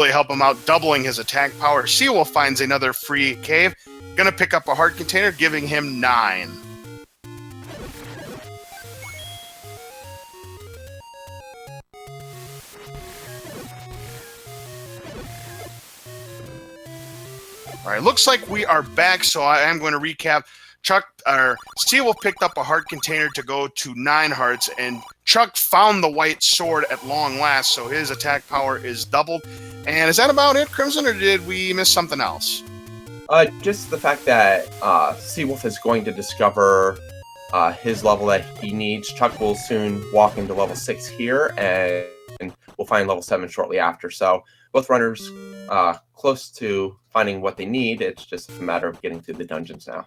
help him out, doubling his attack power. Seawolf finds another free cave. Gonna pick up a heart container, giving him 9. All right, looks like we are back, so I am going to recap. Seawolf picked up a heart container to go to 9 hearts, and Chuck found the white sword at long last, so his attack power is doubled. And is that about it, Crimson, or did we miss something else? Just the fact that Seawolf is going to discover his level that he needs. Chuck will soon walk into level 6 here, and we'll find level 7 shortly after. So both runners close to finding what they need. It's just a matter of getting through the dungeons now.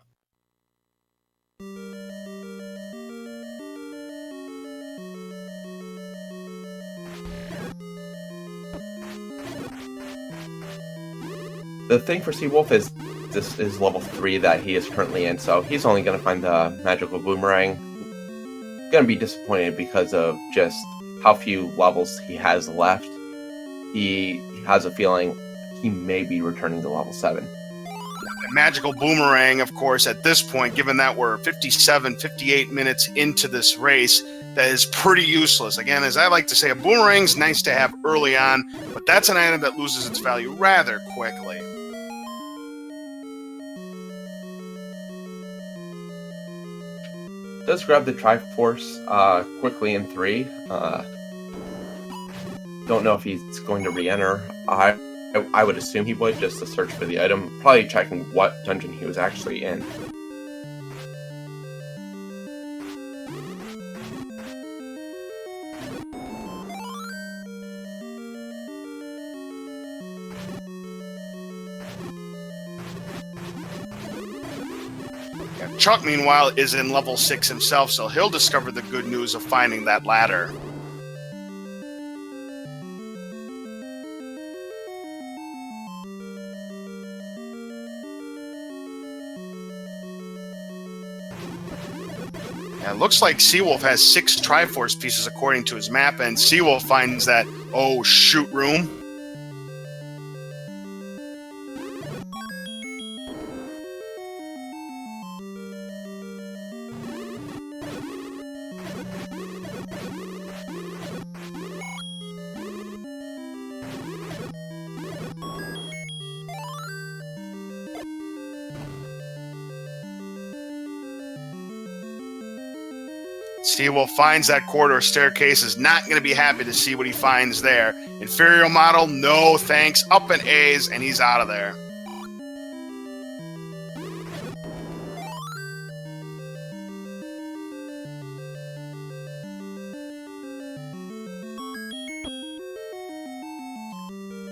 The thing for Seawolf is this is level 3 that he is currently in, so he's only going to find the magical boomerang. Going to be disappointed because of just how few levels he has left. He has a feeling he may be returning to level 7. Magical boomerang, of course, at this point, given that we're 58 minutes into this race, that is pretty useless. Again, as I like to say, a boomerang's nice to have early on, but that's an item that loses its value rather quickly. Does grab the Triforce quickly in 3. Don't know if he's going to re-enter. I would assume he would, just to search for the item. Probably checking what dungeon he was actually in. Chuck, meanwhile, is in level 6 himself, so he'll discover the good news of finding that ladder. It looks like Seawolf has 6 Triforce pieces according to his map, and Seawolf finds that, oh, shoot room. Seawolf finds that corridor staircase, is not going to be happy to see what he finds there. Inferior model, no thanks, up in A's, and he's out of there.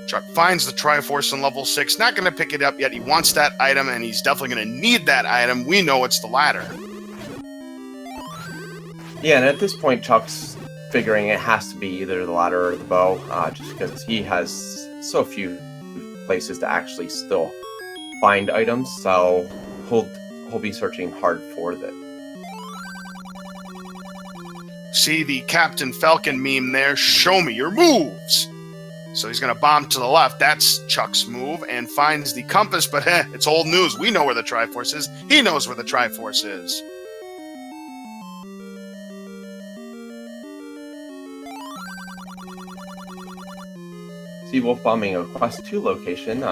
Chuck finds the Triforce in level 6, not going to pick it up yet. He wants that item, and he's definitely going to need that item. We know it's the ladder. Yeah, and at this point, Chuck's figuring it has to be either the ladder or the bow, just because he has so few places to actually still find items, so he'll be searching hard for that. See the Captain Falcon meme there? Show me your moves! So he's going to bomb to the left. That's Chuck's move, and finds the compass, but it's old news. We know where the Triforce is. He knows where the Triforce is. Seawolf bombing a Quest 2 location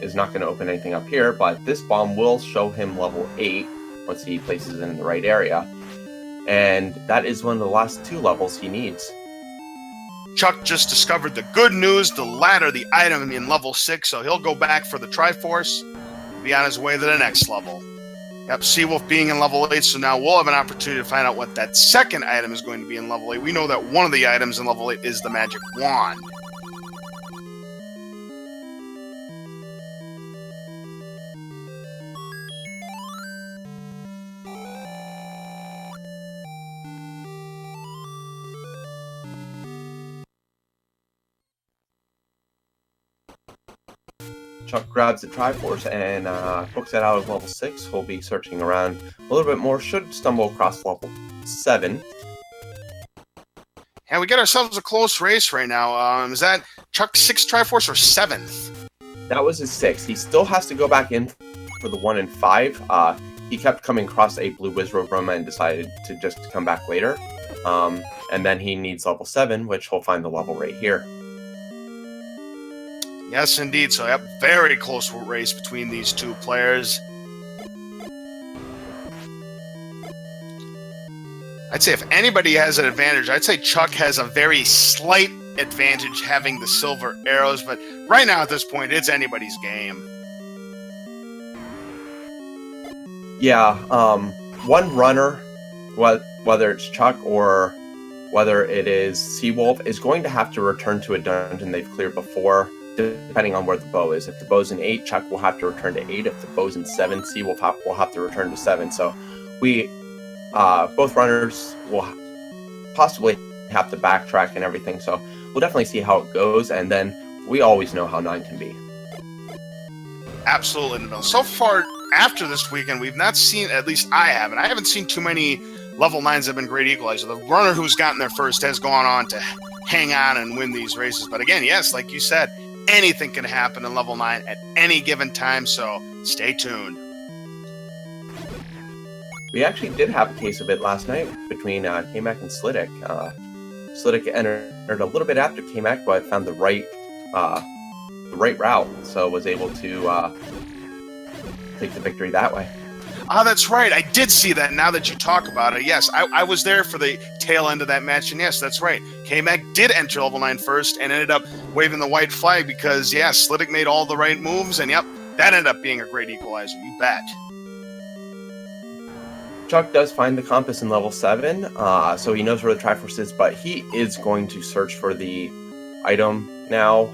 is not going to open anything up here, but this bomb will show him level 8 once he places it in the right area. And that is one of the last 2 levels he needs. Chuck just discovered the good news, the ladder, the item in level 6, so he'll go back for the Triforce, be on his way to the next level. Yep, Seawolf being in level 8, so now we'll have an opportunity to find out what that second item is going to be in level 8. We know that one of the items in level 8 is the magic wand. Chuck grabs the Triforce and books it out of level 6. He'll be searching around a little bit more, should stumble across level 7. And we get ourselves a close race right now. Is that Chuck 6th Triforce or 7th? That was his 6th. He still has to go back in for the 1 and 5. He kept coming across a blue Wizrobe room and decided to just come back later. And then he needs level 7, which he'll find the level right here. Yes, indeed. So, yep, very close race between these two players. I'd say if anybody has an advantage, I'd say Chuck has a very slight advantage having the silver arrows, but right now at this point, it's anybody's game. Yeah, one runner, whether it's Chuck or whether it is Seawolf, is going to have to return to a dungeon they've cleared before, depending on where the bow is. If the bow's in 8, Chuck will have to return to 8. If the bow's in 7, Seawolf will have to return to 7. So we, both runners will possibly have to backtrack and everything. So we'll definitely see how it goes, and then we always know how 9 can be. Absolutely. No. So far, after this weekend, we've not seen, at least I haven't seen too many level 9s that have been great equalizer. The runner who's gotten there first has gone on to hang on and win these races. But again, yes, like you said, anything can happen in level 9 at any given time, so stay tuned. We actually did have a case of it last night between K-Mac and Slidic. Slidic entered a little bit after K-Mac, but found the right route, so was able to take the victory that way. That's right. I did see that now that you talk about it. Yes, I was there for the tail end of that match, and yes, that's right. K-Mac did enter level 9 first and ended up waving the white flag because, yeah, Slidic made all the right moves, and yep, that ended up being a great equalizer. You bet. Chuck does find the compass in level 7, so he knows where the Triforce is, but he is going to search for the item now.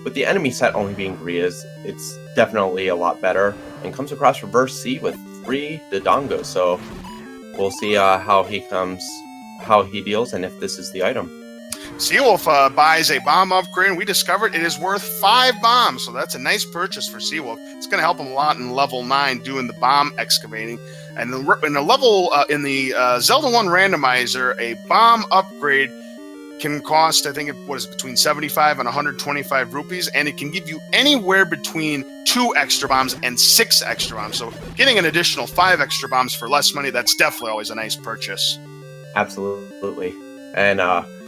With the enemy set only being Grias, it's definitely a lot better, and comes across Reverse C with 3 Dodongos, so we'll see how he deals, and if this is the item. Seawolf buys a bomb upgrade, and we discovered it is worth 5 bombs, so that's a nice purchase for Seawolf. It's going to help him a lot in level 9 doing the bomb excavating. And in the Zelda 1 randomizer, a bomb upgrade can cost, I think, between 75 and 125 rupees, and it can give you anywhere between 2 extra bombs and 6 extra bombs. So getting an additional 5 extra bombs for less money, that's definitely always a nice purchase. Absolutely. And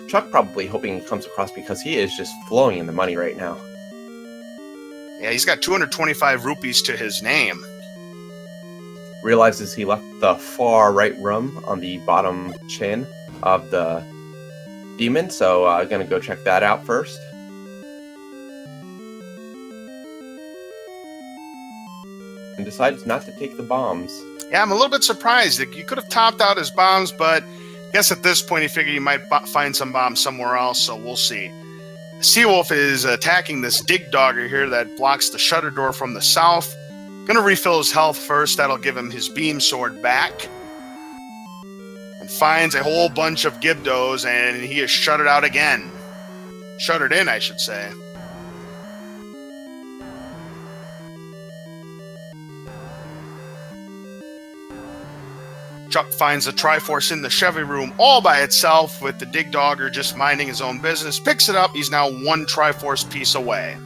Chuck probably hoping he comes across because he is just flowing in the money right now. Yeah, he's got 225 rupees to his name. Realizes he left the far right room on the bottom chin of the demon, so gonna go check that out first. And decides not to take the bombs. Yeah, I'm a little bit surprised. You could have topped out his bombs, but I guess at this point he figured he might find some bombs somewhere else, so we'll see. Seawolf is attacking this dig dogger here that blocks the shutter door from the south. Gonna refill his health first. That'll give him his beam sword back. And finds a whole bunch of Gibdos, and he is shuttered out again. Shuttered in, I should say. Chuck finds the Triforce in the Chevy room all by itself with the dig dogger just minding his own business. Picks it up. He's now 1 Triforce piece away.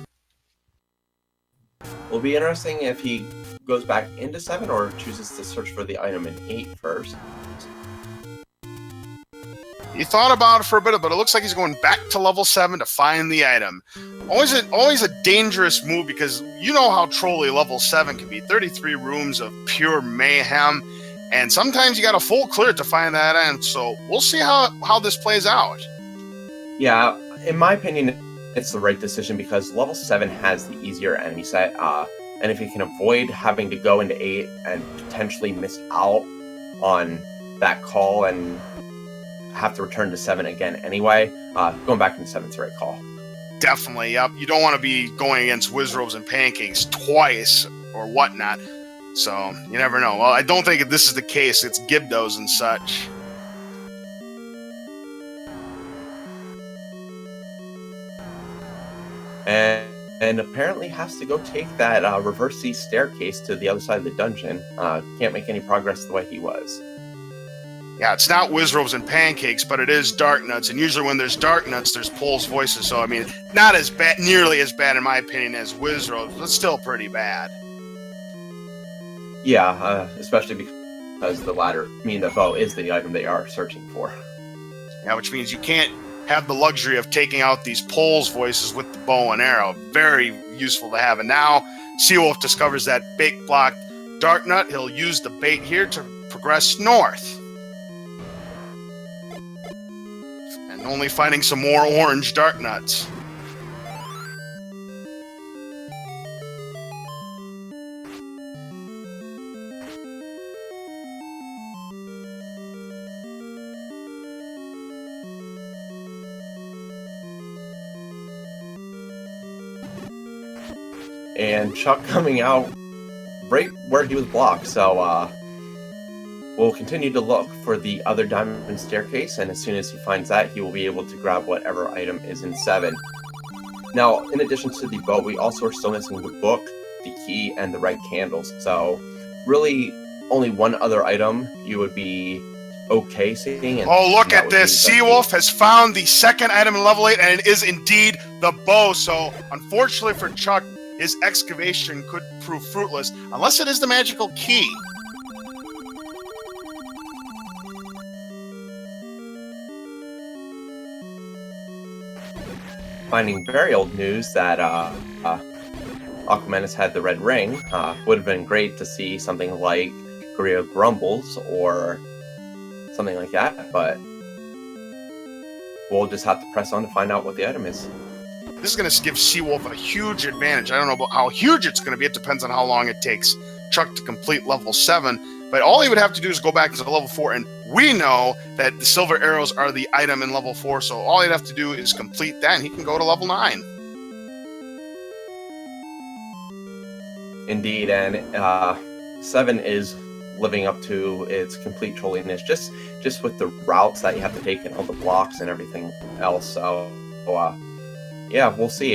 Will be interesting if he goes back into 7 or chooses to search for the item in 8 first. He thought about it for a bit, but it looks like he's going back to level 7 to find the item. Always a dangerous move because you know how trolly level 7 can be. 33 rooms of pure mayhem, and sometimes you got a full clear to find that item. So we'll see how this plays out. Yeah, in my opinion, it's the right decision because level 7 has the easier enemy set, and if you can avoid having to go into 8 and potentially miss out on that call and have to return to 7 again anyway, going back into 7 is the right call. Definitely, yep. You don't want to be going against Wizrobes and Pancakes twice or whatnot, so you never know. Well, I don't think this is the case. It's Gibdos and such. And apparently has to go take that reverse C staircase to the other side of the dungeon. Can't make any progress the way he was. Yeah, it's not Wizrobes and Pancakes, but it is Dark Nuts. And usually when there's Dark Nuts, there's Pole's Voices. So, I mean, not as bad, nearly as bad, in my opinion, as Wizrobes, but still pretty bad. Yeah, especially because the bow is the item they are searching for. Yeah, which means you can't have the luxury of taking out these Pole's Voices with the bow and arrow. Very useful to have. And now Seawolf discovers that bait block Dark Nut. He'll use the bait here to progress north. And only finding some more orange Dark Nuts. And Chuck coming out right where he was blocked, so we'll continue to look for the other diamond staircase, and as soon as he finds that, he will be able to grab whatever item is in 7. Now, in addition to the bow, we also are still missing the book, the key, and the red candles, so really only one other item you would be okay seeing. And oh, look at this. Seawolf has found the second item in level 8, and it is indeed the bow, so unfortunately for Chuck, his excavation could prove fruitless, unless it is the magical key. Finding very old news that Aquaman has had the red ring. Would have been great to see something like Korea Grumbles or something like that, but we'll just have to press on to find out what the item is. This is going to give Seawolf a huge advantage. I don't know about how huge it's going to be. It depends on how long it takes Chuck to complete level 7. But all he would have to do is go back to level 4. And we know that the silver arrows are the item in level 4. So all he'd have to do is complete that, and he can go to level 9. Indeed, and 7 is living up to its complete trolliness, just with the routes that you have to take and all the blocks and everything else. So, yeah, we'll see.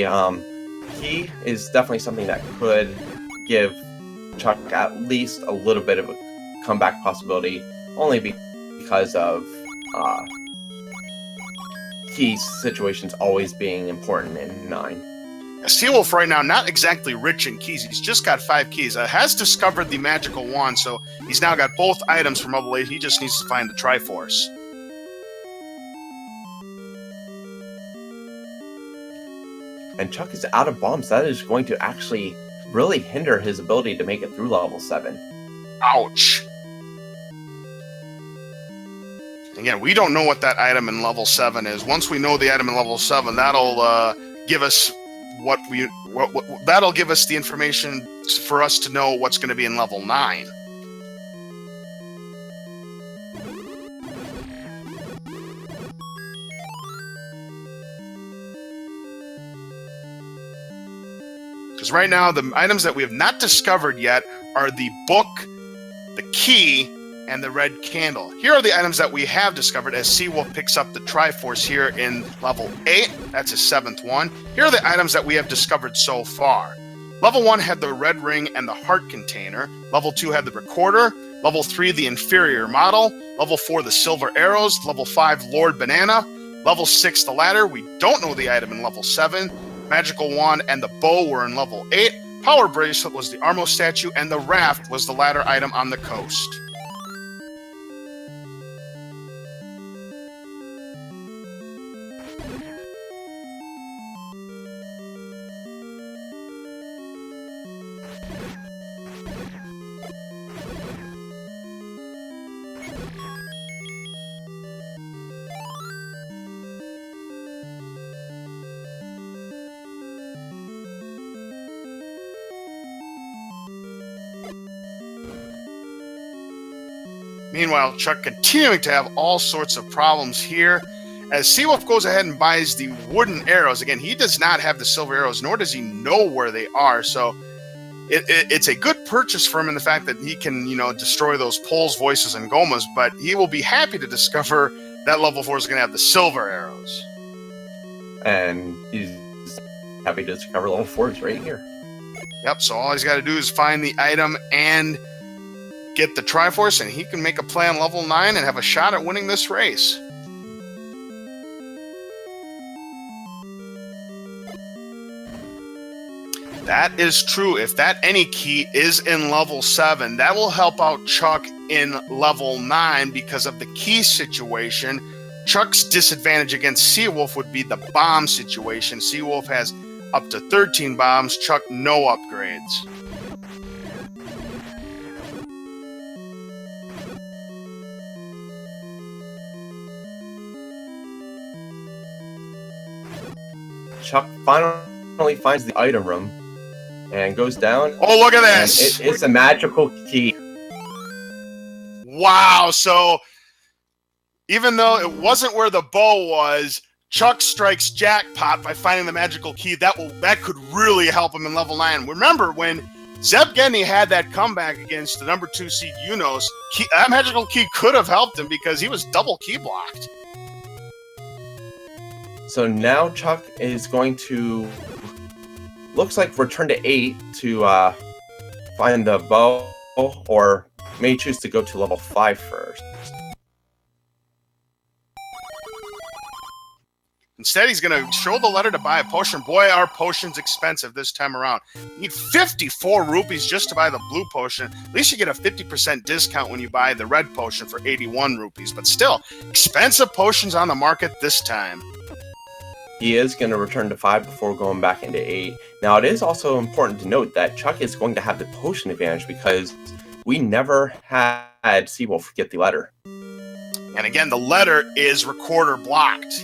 He is definitely something that could give Chuck at least a little bit of a comeback possibility, only because of key situations always being important in 9. Seawolf right now, not exactly rich in keys. He's just got 5 keys. Has discovered the magical wand, so he's now got both items from level 8. He just needs to find the Triforce. And Chuck is out of bombs. That is going to actually really hinder his ability to make it through level 7. Ouch. Again, we don't know what that item in level 7 is. Once we know the item in level 7, that'll give us that'll give us the information for us to know what's going to be in level 9. Because right now, the items that we have not discovered yet are the book, the key, and the red candle. Here are the items that we have discovered as Seawolf picks up the Triforce here in level 8. That's his 7th one. Here are the items that we have discovered so far. Level 1 had the red ring and the heart container. Level 2 had the recorder. Level 3, the inferior model. Level 4, the silver arrows. Level 5, Lord Banana. Level 6, the ladder. We don't know the item in level 7. Magical wand and the bow were in level 8. Power bracelet was the Armo statue, and the raft was the ladder item on the coast. Meanwhile, Chuck continuing to have all sorts of problems here. As Seawolf goes ahead and buys the wooden arrows, again, he does not have the silver arrows, nor does he know where they are. So it's a good purchase for him in the fact that he can, destroy those Pole's Voices and Gomas, but he will be happy to discover that level 4 is going to have the silver arrows. And he's happy to discover level 4 is right here. Yep, so all he's got to do is find the item and get the Triforce, and he can make a play on level 9 and have a shot at winning this race. That is true. If that any key is in level 7, that will help out Chuck in level 9 because of the key situation. Chuck's disadvantage against Seawolf would be the bomb situation. Seawolf has up to 13 bombs, Chuck no upgrades. Chuck finally finds the item room and goes down. Oh, look at this! It's a magical key. Wow, so even though it wasn't where the bow was, Chuck strikes jackpot by finding the magical key. That could really help him in level 9. Remember, when Zeb Gedney had that comeback against the number 2 seed Unos, that magical key could have helped him because he was double key blocked. So now Chuck is going to, looks like, return to 8 to find the bow, or may choose to go to level 5 first. Instead, he's going to show the letter to buy a potion. Boy, are potions expensive this time around. You need 54 rupees just to buy the blue potion. At least you get a 50% discount when you buy the red potion for 81 rupees. But still, expensive potions on the market this time. He is going to return to 5 before going back into 8. Now, it is also important to note that Chuck is going to have the potion advantage because we never had Seawolf get the letter. And again, the letter is recorder blocked.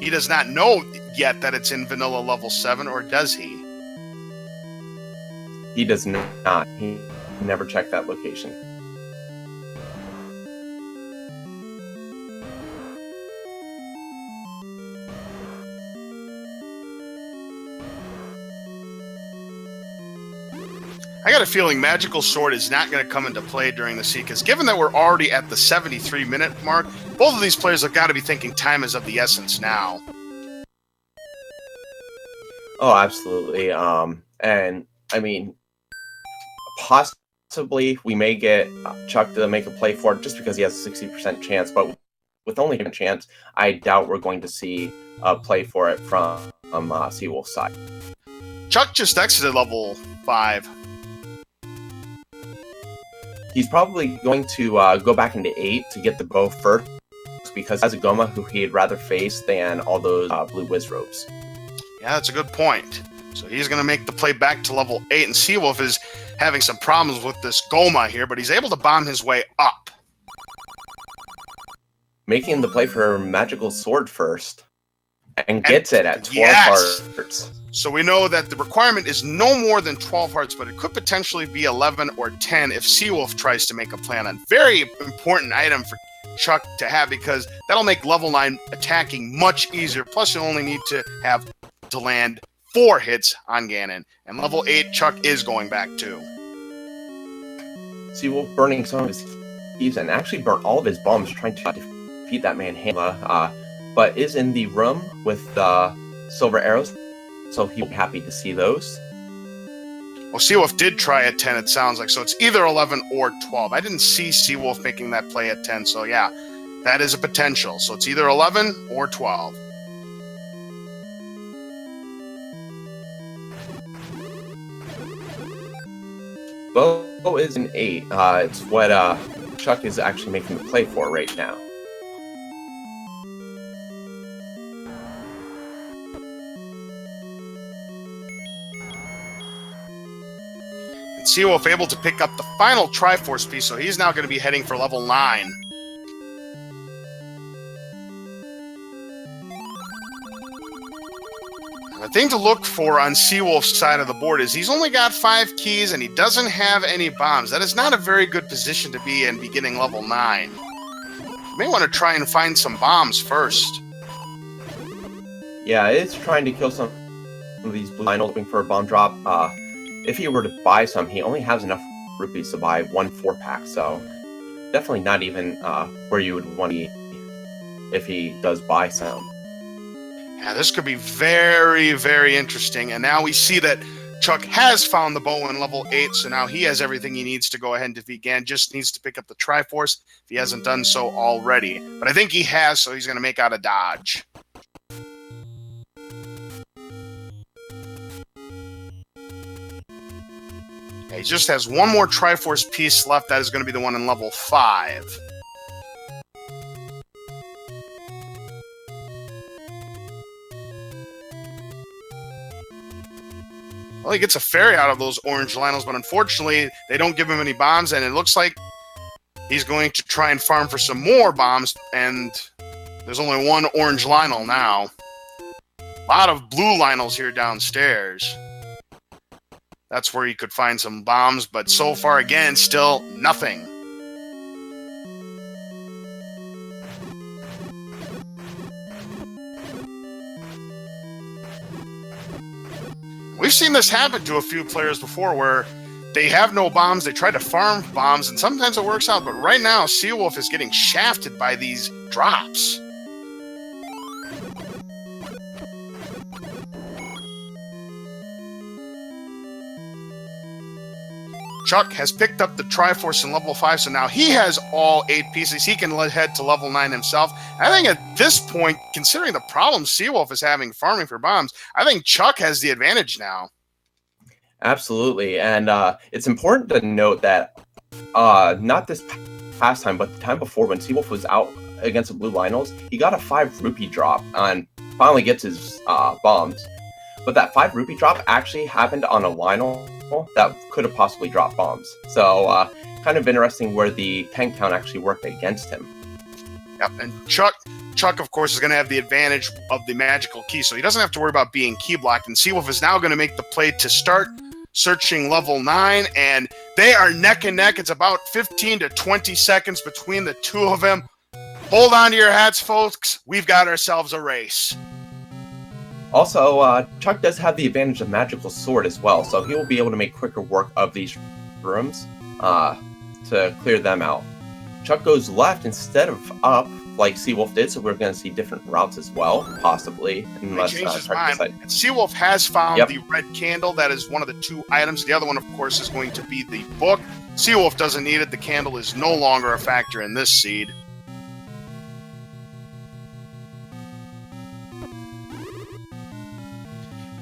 He does not know yet that it's in vanilla level 7, or does he? He does not. He never checked that location. I got a feeling Magical Sword is not going to come into play during the sequence, because given that we're already at the 73-minute mark, both of these players have got to be thinking time is of the essence now. Oh, absolutely. And, I mean, possibly we may get Chuck to make a play for it just because he has a 60% chance, but with only a chance, I doubt we're going to see a play for it from Seawolf's side. Chuck just exited level 5. He's probably going to go back into 8 to get the bow first, because he has a Goma who he'd rather face than all those blue whiz robes. Yeah, that's a good point. So he's going to make the play back to level 8, and Seawolf is having some problems with this Goma here, but he's able to bomb his way up. Making the play for Magical Sword first, and gets it at 12 hearts. So we know that the requirement is no more than 12 hearts, but it could potentially be 11 or 10 if Seawolf tries to make a plan on. Very important item for Chuck to have, because that'll make level 9 attacking much easier. Plus, you only need to have to land 4 hits on Gannon. And level 8, Chuck is going back to. Seawolf burning some of his keys and actually burnt all of his bombs trying to defeat that man Hamla, but is in the room with the silver arrows. So he'll be happy to see those. Well, Seawolf did try at 10, it sounds like. So it's either 11 or 12. I didn't see Seawolf making that play at 10. So yeah, that is a potential. So it's either 11 or 12. Bo is an 8. It's what Chuck is actually making the play for right now. Seawolf able to pick up the final Triforce piece, so he's now going to be heading for level 9. The thing to look for on Seawolf's side of the board is he's only got 5 keys and he doesn't have any bombs. That is not a very good position to be in beginning level 9. You may want to try and find some bombs first. Yeah, it's trying to kill some of these blue lines, looking for a bomb drop. If he were to buy some, he only has enough rupees to buy 1 4-pack, so definitely not even where you would want to be if he does buy some. Yeah, this could be very, very interesting. And now we see that Chuck has found the bow in level 8, so now he has everything he needs to go ahead and defeat Gannon. Just needs to pick up the Triforce if he hasn't done so already. But I think he has, so he's going to make out a dodge. Yeah, he just has one more Triforce piece left. That is going to be the one in level 5. Well, he gets a fairy out of those orange Lionels, but unfortunately, they don't give him any bombs, and it looks like he's going to try and farm for some more bombs, and there's only one orange Lionel now. A lot of blue Lionels here downstairs. That's where he could find some bombs, but so far, again, still nothing. We've seen this happen to a few players before where they have no bombs, they try to farm bombs, and sometimes it works out, but right now, Theseawolf is getting shafted by these drops. Chuck has picked up the Triforce in level 5, so now he has all 8 pieces. He can head to level 9 himself. I think at this point, considering the problems Theseawolf is having farming for bombs, I think Chuck has the advantage now. Absolutely, and it's important to note that not this past time, but the time before when Theseawolf was out against the Blue Lionels, he got a 5 rupee drop and finally gets his bombs. But that 5 rupee drop actually happened on a Lionel that could have possibly dropped bombs. So kind of interesting where the tank count actually worked against him. Yep, and Chuck, of course, is going to have the advantage of the magical key, so he doesn't have to worry about being key blocked. And Theseawolf is now going to make the play to start searching level 9, and they are neck and neck. It's about 15 to 20 seconds between the two of them. Hold on to your hats, folks. We've got ourselves a race. Also, Chuck does have the advantage of Magical Sword as well, so he will be able to make quicker work of these rooms to clear them out. Chuck goes left instead of up, like Theseawolf did, so we're going to see different routes as well, possibly. Unless, he changed his mind. And Theseawolf has found the red candle. That is one of the 2 items. The other one, of course, is going to be the book. Theseawolf doesn't need it. The candle is no longer a factor in this seed.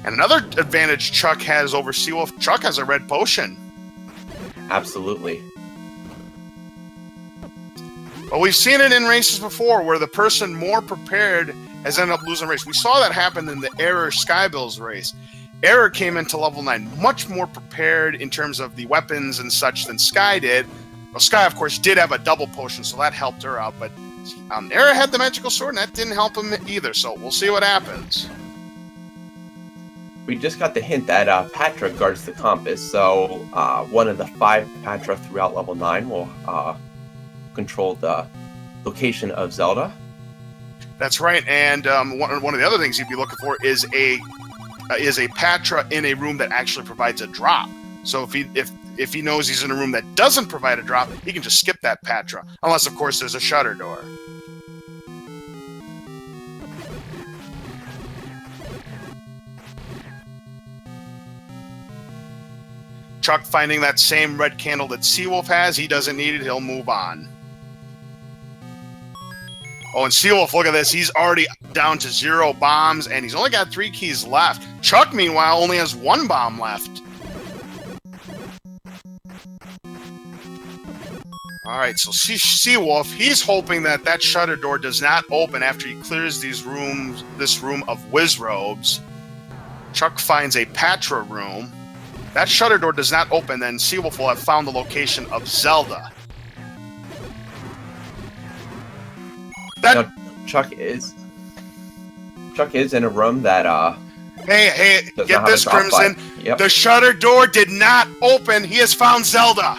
And another advantage Chuck has over Theseawolf, Chuck has a red potion. Absolutely. But we've seen it in races before where the person more prepared has ended up losing a race. We saw that happen in the Error Skybills race. Error came into level 9 much more prepared in terms of the weapons and such than Sky did. Well, Sky, of course, did have a double potion, so that helped her out. But Error had the magical sword, and that didn't help him either. So we'll see what happens. We just got the hint that Patra guards the compass, so one of the 5 Patra throughout level 9 will control the location of Zelda. That's right, and one of the other things you'd be looking for is a Patra in a room that actually provides a drop. So if he knows he's in a room that doesn't provide a drop, he can just skip that Patra, unless of course there's a shutter door. Chuck finding that same red candle that Theseawolf has. He doesn't need it. He'll move on. Oh, and Theseawolf, look at this. He's already down to 0 bombs, and he's only got 3 keys left. Chuck, meanwhile, only has 1 bomb left. All right, so Theseawolf, he's hoping that shutter door does not open after he clears this room of Wizrobes. Chuck finds a Patra room. That shutter door does not open, then Theseawolf will have found the location of Zelda. Chuck is in a room that Hey, get this, Crimson. Yep. The shutter door did not open. He has found Zelda.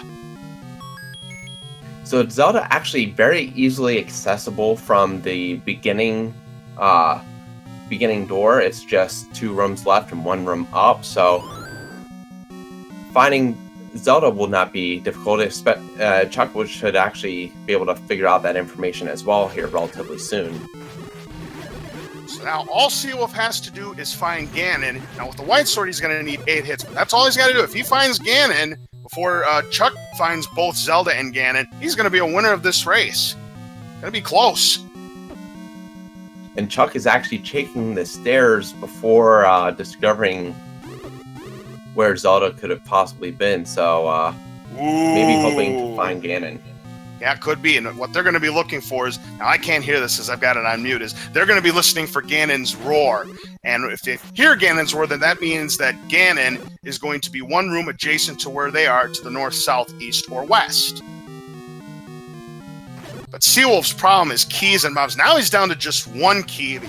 So Zelda actually very easily accessible from the beginning door. It's just 2 rooms left and 1 room up, so finding Zelda will not be difficult. Chuck should actually be able to figure out that information as well here relatively soon. So now all Seawolf has to do is find Gannon. Now with the White Sword, he's going to need 8 hits, but that's all he's got to do. If he finds Gannon before Chuck finds both Zelda and Gannon, he's going to be a winner of this race. Going to be close. And Chuck is actually checking the stairs before discovering where Zelda could have possibly been. So maybe hoping to find Gannon. Yeah, it could be. And what they're going to be looking for is, now I can't hear this because I've got it on mute, is they're going to be listening for Gannon's roar. And if they hear Gannon's roar, then that means that Gannon is going to be one room adjacent to where they are, to the north, south, east, or west. But Seawolf's problem is keys and bombs. Now he's down to just 1 key.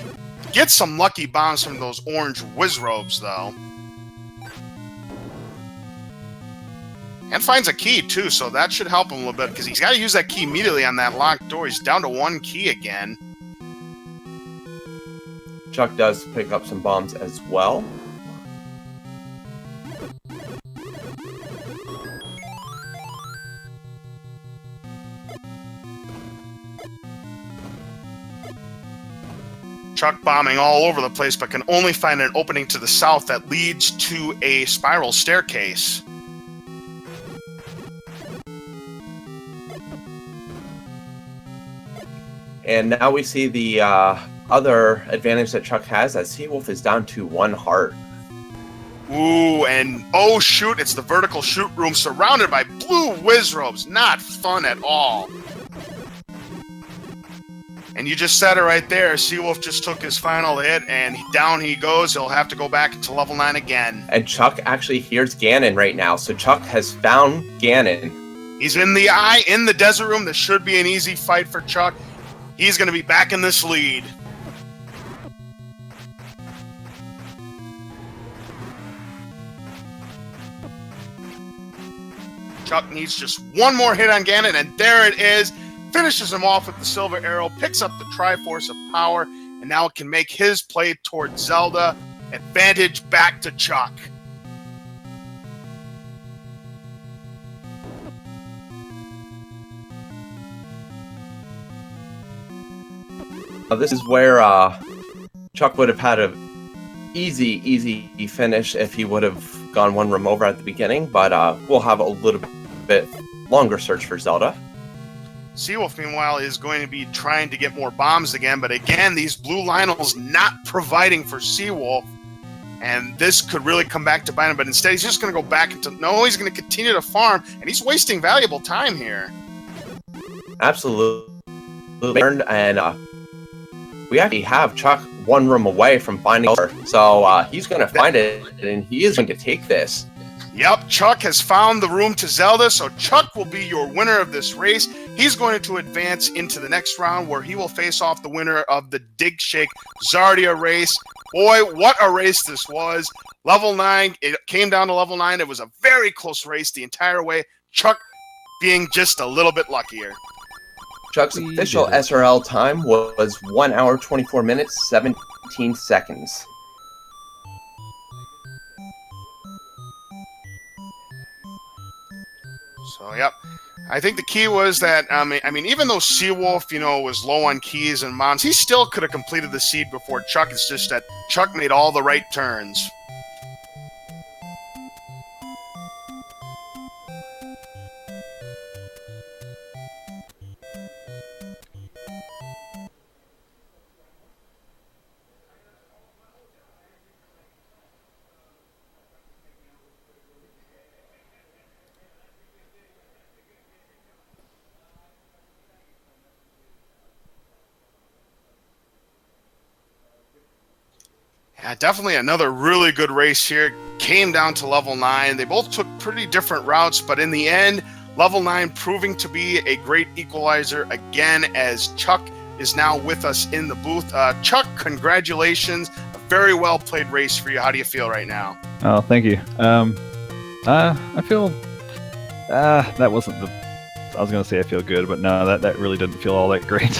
Get some lucky bombs from those orange whiz robes, though. And finds a key, too, so that should help him a little bit, because he's got to use that key immediately on that locked door. He's down to 1 key again. Chuck does pick up some bombs as well. Chuck bombing all over the place, but can only find an opening to the south that leads to a spiral staircase. And now we see the other advantage that Chuck has, as Seawolf is down to 1 heart. Ooh, and oh shoot, it's the vertical shoot room surrounded by blue whiz robes. Not fun at all. And you just said it right there. Seawolf just took his final hit, and down he goes. He'll have to go back into level 9 again. And Chuck actually hears Gannon right now, so Chuck has found Gannon. He's in the eye, in the desert room. This should be an easy fight for Chuck. He's going to be back in this lead. Chuck needs just 1 more hit on Gannon, and there it is. Finishes him off with the silver arrow, picks up the Triforce of power, and now can make his play towards Zelda. Advantage back to Chuck. This is where Chuck would have had an easy finish if he would have gone 1 room over at the beginning, but we'll have a little bit longer search for Zelda. Seawolf, meanwhile, is going to be trying to get more bombs again, but again, these blue Lionels not providing for Seawolf, and this could really come back to bite him, but instead he's just going to go back into... No, he's going to continue to farm, and he's wasting valuable time here. Absolutely. And we actually have Chuck 1 room away from finding her, so he's going to find it, and he is going to take this. Yep, Chuck has found the room to Zelda, so Chuck will be your winner of this race. He's going to advance into the next round, where he will face off the winner of the Dig Shake Zardia race. Boy, what a race this was. Level 9, it came down to level 9. It was a very close race the entire way. Chuck being just a little bit luckier. Chuck's official SRL time was 1 hour, 24 minutes, 17 seconds. So, yep. I think the key was that, I mean, even though Seawolf, was low on keys and bombs, he still could have completed the seed before Chuck. It's just that Chuck made all the right turns. Yeah, definitely another really good race here. Came down to level 9. They both took pretty different routes, but in the end, level 9 proving to be a great equalizer again, as Chuck is now with us in the booth. Chuck, congratulations. A very well played race for you. How do you feel right now? Oh, thank you. I feel that wasn't the... I was going to say I feel good, but no, that really didn't feel all that great.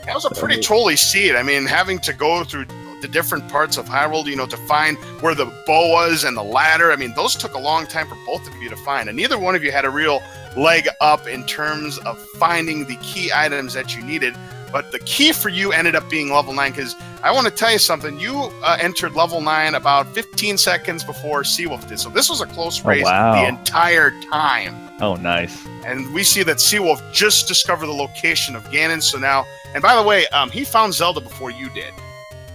That was a pretty trolly seed. I mean, having to go through the different parts of Hyrule, to find where the bow was and the ladder. I mean, those took a long time for both of you to find, and neither one of you had a real leg up in terms of finding the key items that you needed. But the key for you ended up being level 9, because I want to tell you something. You entered level 9 about 15 seconds before Seawolf did. So this was a close race the entire time. Oh, nice. And we see that Seawolf just discovered the location of Gannon. So now, and by the way, he found Zelda before you did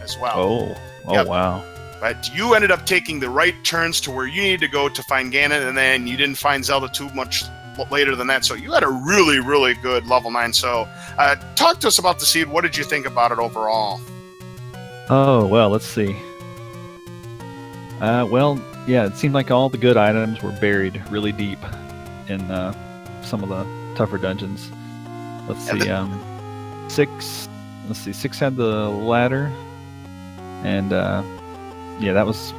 as well. Oh, wow. But you ended up taking the right turns to where you needed to go to find Gannon, and then you didn't find Zelda too much later than that. So you had a really, really good level 9. So talk to us about the seed. What did you think about it overall? Oh, well, let's see. Well, yeah, it seemed like all the good items were buried really deep in some of the tougher dungeons. Let's see. 6 had the ladder, and yeah, that was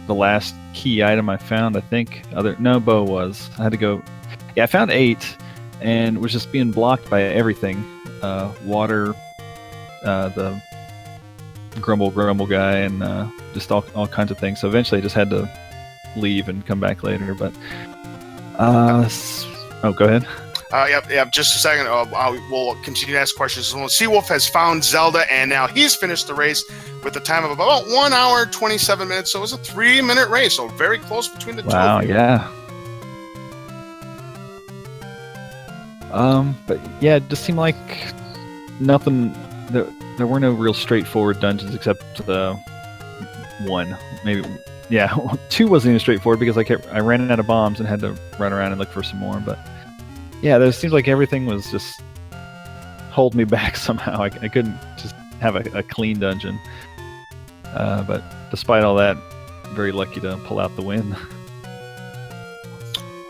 the last key item I found, I think. Bow was. I had to go. Yeah, I found 8, and was just being blocked by everything. Water, the grumble guy, and just all kinds of things. So eventually I just had to leave and come back later. But go ahead. Yep. Just a second. We'll continue to ask questions. So Seawolf has found Zelda, and now he's finished the race with a time of about 1 hour, 27 minutes. So it was a 3-minute race. So very close between the two. Wow, yeah. But yeah, it just seemed like nothing. There were no real straightforward dungeons except the 1, maybe. Yeah, 2 wasn't even straightforward because I ran out of bombs and had to run around and look for some more. But yeah, there seems like everything was just holding me back somehow. I couldn't just have a clean dungeon. But despite all that, very lucky to pull out the win.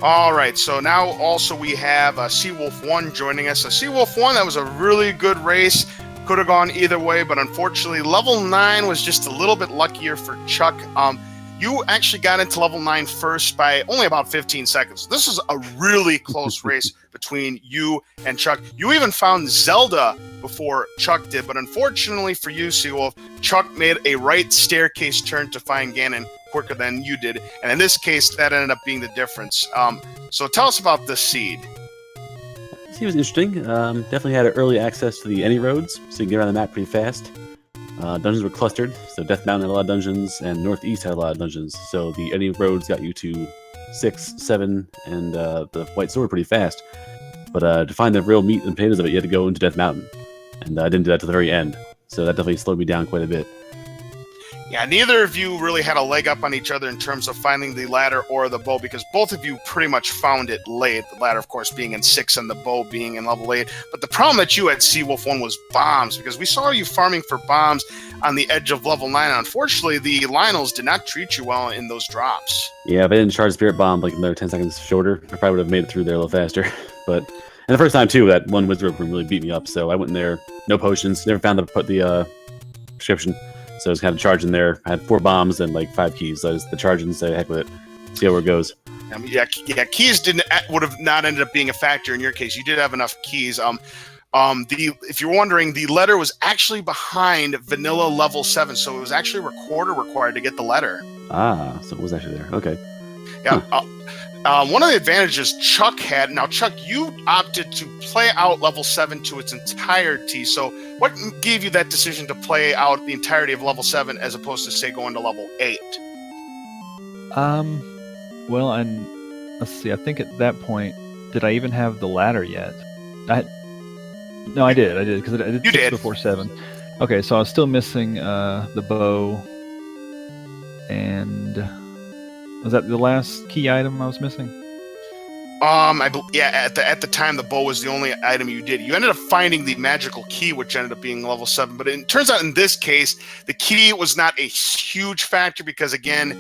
All right, so now also we have Theseawofl1 joining us. Theseawofl1, that was a really good race. Could have gone either way, but unfortunately, level 9 was just a little bit luckier for Chuck. You actually got into level 9 first by only about 15 seconds. This is a really close race between you and Chuck. You even found Zelda before Chuck did, but unfortunately for you, Seawolf, Chuck made a right staircase turn to find Gannon quicker than you did, and in this case, that ended up being the difference. So tell us about the seed. It was interesting. Definitely had early access to the any roads, so you can get around the map pretty fast. Dungeons were clustered, so Death Mountain had a lot of dungeons, and Northeast had a lot of dungeons. So the any roads got you to 6, 7, and the White Sword pretty fast. But to find the real meat and potatoes of it, you had to go into Death Mountain, and I didn't do that to the very end. So that definitely slowed me down quite a bit. Yeah, neither of you really had a leg up on each other in terms of finding the ladder or the bow, because both of you pretty much found it late. The ladder, of course, being in 6 and the bow being in level 8. But the problem that you had, Theseawofl1, was bombs, because we saw you farming for bombs on the edge of level 9. Unfortunately, the Lionels did not treat you well in those drops. Yeah, if I didn't charge Spirit Bomb like another 10 seconds shorter, I probably would have made it through there a little faster. But and the first time, too, that one Wizard room really beat me up, so I went in there, no potions, never found the prescription. So I was kind of charging there. I had 4 bombs and like 5 keys. So I was the charging and say, heck with it. See how it goes. Yeah, keys would have not ended up being a factor in your case. You did have enough keys. If you're wondering, the letter was actually behind vanilla level 7, so it was actually a recorder required to get the letter. Ah, so it was actually there. Okay. Yeah. One of the advantages Chuck had. Now, Chuck, you opted to play out level 7 to its entirety. So what gave you that decision to play out the entirety of level 7 as opposed to, say, going to level 8? Well, and let's see. I think at that point, did I even have the ladder yet? No, I did, because I did 6 before 7. Okay, so I was still missing the bow, and was that the last key item I was missing? At the time, the bow was the only item you did. You ended up finding the magical key, which ended up being level 7. But it turns out in this case, the key was not a huge factor because, again,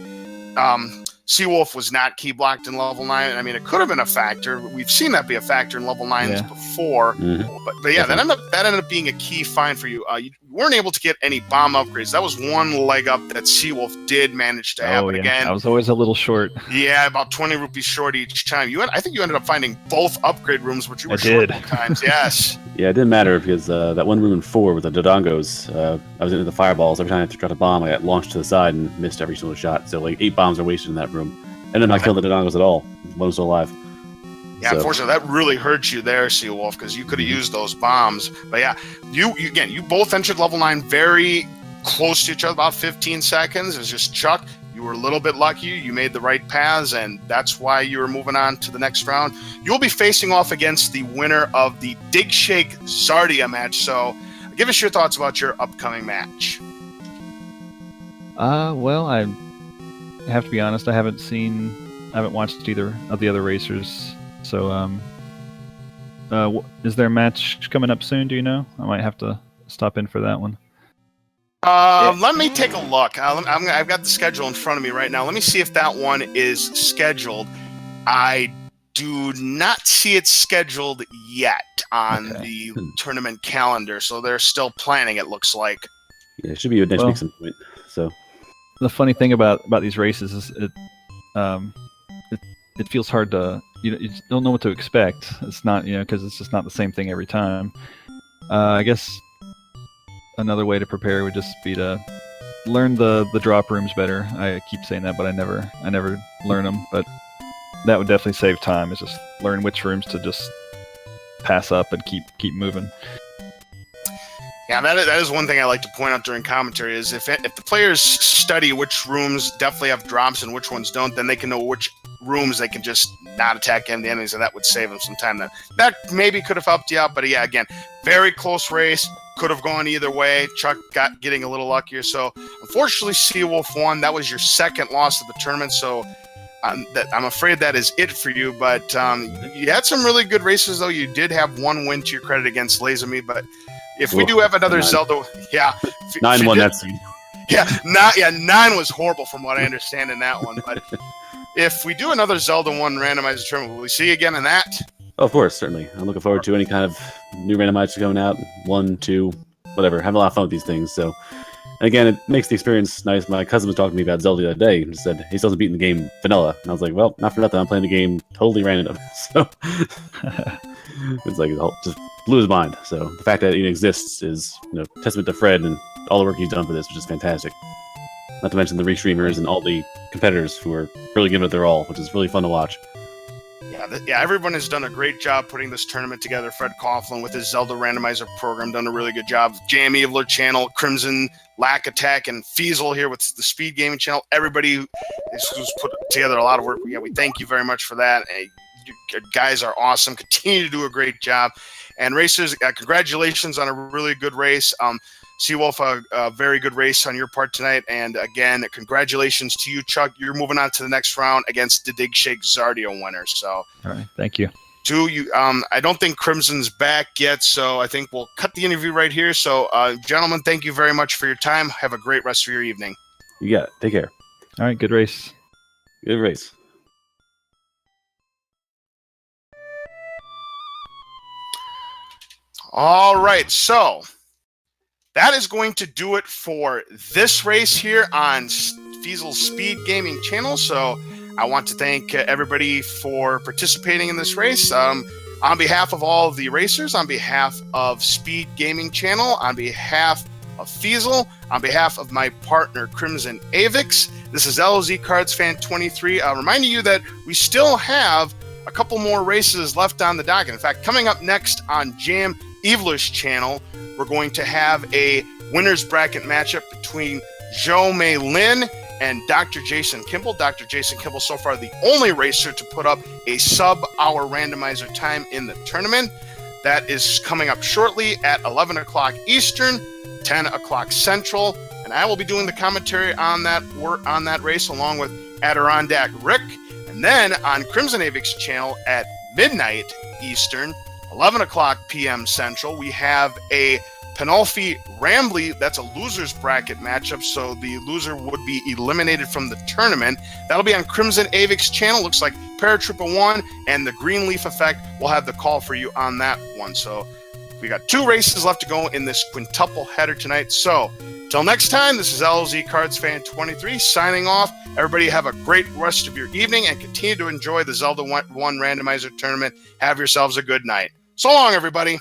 Seawolf was not key blocked in level 9. I mean, it could have been a factor. We've seen that be a factor in level 9s before. Mm-hmm. But yeah, that ended up being a key find for you. You weren't able to get any bomb upgrades. That was one leg up that Seawolf did manage to have. But again, I was always a little short. Yeah, about 20 rupees short each time. I think you ended up finding both upgrade rooms, which you were short both times. Yes. Yeah, it didn't matter because that one room in 4 with the Dodongos, I was into the fireballs. Every time I dropped a bomb, I got launched to the side and missed every single shot. So like 8 bombs are wasted in that room. And then I killed the Dodongos at all. One was still alive. Yeah, So, unfortunately, that really hurt you there, Seawolf, because you could have used those bombs. But yeah, you both entered level 9 very close to each other, about 15 seconds. It was just Chuck. You were a little bit lucky. You made the right paths, and that's why you were moving on to the next round. You'll be facing off against the winner of the Dig Shake Zardia match. So give us your thoughts about your upcoming match. Well, I have to be honest. I haven't watched either of the other racers. So, is there a match coming up soon? Do you know? I might have to stop in for that one. Let me take a look. I've got the schedule in front of me right now. Let me see if that one is scheduled. I do not see it scheduled yet on the tournament calendar, so they're still planning, it looks like. yeah, it should be next week some point. So The funny thing about these races is it feels hard to you don't know what to expect. It's not because it's just not the same thing every time. I guess another way to prepare would just be to learn the drop rooms better. I keep saying that, but I never learn them. But that would definitely save time. Is just learn which rooms to just pass up and keep moving. Yeah, that is one thing I like to point out during commentary is if the players study which rooms definitely have drops and which ones don't, then they can know which rooms they can just not attack the enemies, and that would save them some time. That maybe could have helped you out, but yeah, again, very close race. Could have gone either way. Chuck getting a little luckier. So unfortunately, Theseawofl1, that was your second loss of the tournament. So I'm afraid that is it for you. But you had some really good races, though. You did have one win to your credit against Laserme. But if we do have another Zelda, 9-1. That's 9 was horrible from what I understand in that one. But if we do another Zelda 1 randomizer tournament, will we see you again in that? of course, certainly. I'm looking forward to any kind of new randomizers going out. 1, 2, whatever. Having a lot of fun with these things. So, and again, it makes the experience nice. My cousin was talking to me about Zelda the other day and said he still hasn't beaten the game vanilla. And I was like, well, not for nothing. I'm playing the game totally random. So it's like it just blew his mind. So the fact that it even exists is testament to Fred and all the work he's done for this, which is fantastic. Not to mention the restreamers and all the competitors who are really giving it their all, which is really fun to watch. Yeah, everyone has done a great job putting this tournament together. Fred Coughlin with his Zelda Randomizer program done a really good job. Theseawofl1 channel, Crimson, Lack Attack, and Feasel here with the Speed Gaming channel. Everybody who's put together a lot of work. Yeah, we thank you very much for that. You guys are awesome. Continue to do a great job. And racers, congratulations on a really good race. Seawolf, a very good race on your part tonight. And again, congratulations to you, Chuck. You're moving on to the next round against the Dig Shake Zardia winner. So, all right, thank you. I don't think Crimson's back yet, so I think we'll cut the interview right here. So, gentlemen, thank you very much for your time. Have a great rest of your evening. You got it. Take care. All right, good race. Good race. All right, so that is going to do it for this race here on Feasel's Speed Gaming channel. So I want to thank everybody for participating in this race. On behalf of all of the racers, on behalf of Speed Gaming channel, on behalf of Feasel, on behalf of my partner Crimson Avix, this is LZ Cards Fan 23. Reminding you that we still have a couple more races left on the docket. In fact, coming up next on Jam Evil's channel, we're going to have a winner's bracket matchup between Zhou Mei Lin and Dr. Jason Kimball. Dr. Jason Kimball, so far the only racer to put up a sub-hour randomizer time in the tournament. That is coming up shortly at 11 o'clock Eastern, 10 o'clock Central, and I will be doing the commentary on that race along with Adirondack Rick. And then on Crimson Avix channel at midnight Eastern, 11 o'clock p.m. Central, we have a Penulfi Rambly. That's a loser's bracket matchup, so the loser would be eliminated from the tournament. That'll be on Crimson Avix channel. Looks like Paratrooper1 and the Greenleaf Effect will have the call for you on that one. So we got 2 races left to go in this quintuple header tonight. So till next time, this is LZ Cards Fan 23 signing off. Everybody have a great rest of your evening and continue to enjoy the Zelda 1 randomizer tournament. Have yourselves a good night. So long, everybody.